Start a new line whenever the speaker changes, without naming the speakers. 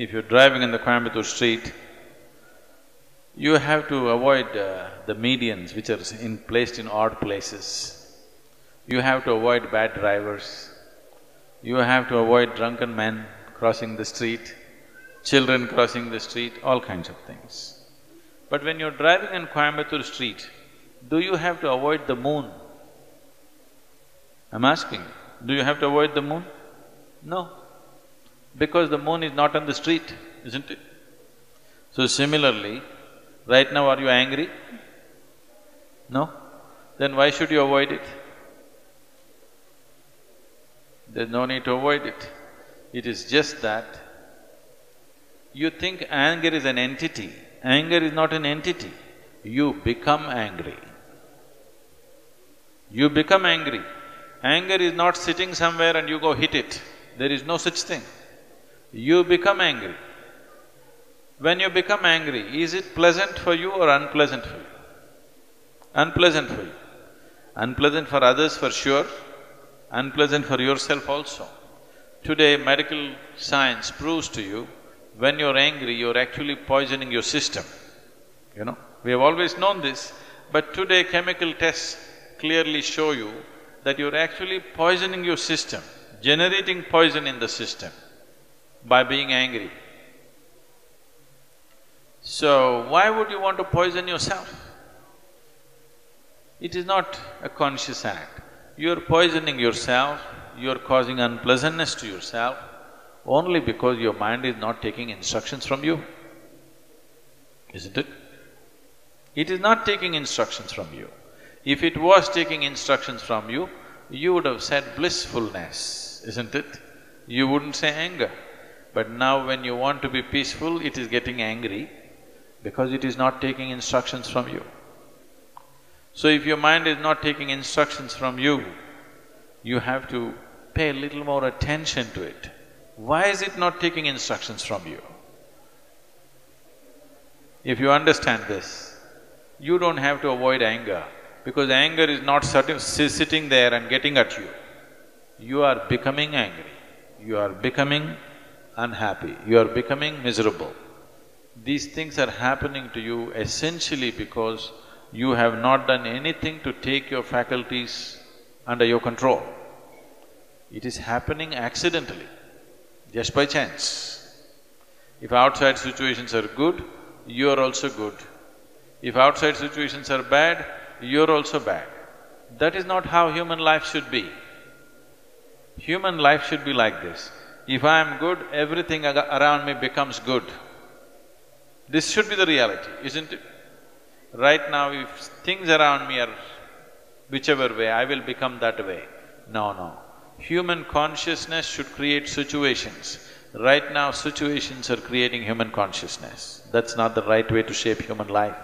if you're driving in the Coimbatore street, you have to avoid the medians which are placed in odd places. You have to avoid bad drivers. You have to avoid drunken men crossing the street, children crossing the street, all kinds of things. But when you're driving in Coimbatore street, do you have to avoid the moon? I'm asking, do you have to avoid the moon? No, because the moon is not on the street, isn't it? So similarly, right now are you angry? No? Then why should you avoid it? There's no need to avoid it. It is just that you think anger is an entity. Anger is not an entity. You become angry. You become angry. Anger is not sitting somewhere and you go hit it. There is no such thing. You become angry. When you become angry, is it pleasant for you or unpleasant for you? Unpleasant for you. Unpleasant for others for sure, unpleasant for yourself also. Today, medical science proves to you, when you're angry, you're actually poisoning your system, you know. We have always known this, but today chemical tests clearly show you that you're actually poisoning your system, generating poison in the system by being angry. So, why would you want to poison yourself? It is not a conscious act. You're poisoning yourself, you're causing unpleasantness to yourself only because your mind is not taking instructions from you, isn't it? It is not taking instructions from you. If it was taking instructions from you, you would have said blissfulness, isn't it? You wouldn't say anger. But now when you want to be peaceful, it is getting angry because it is not taking instructions from you. So if your mind is not taking instructions from you, you have to pay a little more attention to it. Why is it not taking instructions from you? If you understand this, you don't have to avoid anger, because anger is not sitting there and getting at you. You are becoming angry, you are becoming unhappy, you are becoming miserable. These things are happening to you essentially because you have not done anything to take your faculties under your control. It is happening accidentally, just by chance. If outside situations are good, you are also good. If outside situations are bad, you're also bad. That is not how human life should be. Human life should be like this. If I am good, everything around me becomes good. This should be the reality, isn't it? Right now, if things around me are whichever way, I will become that way. No. Human consciousness should create situations. Right now, situations are creating human consciousness. That's not the right way to shape human life.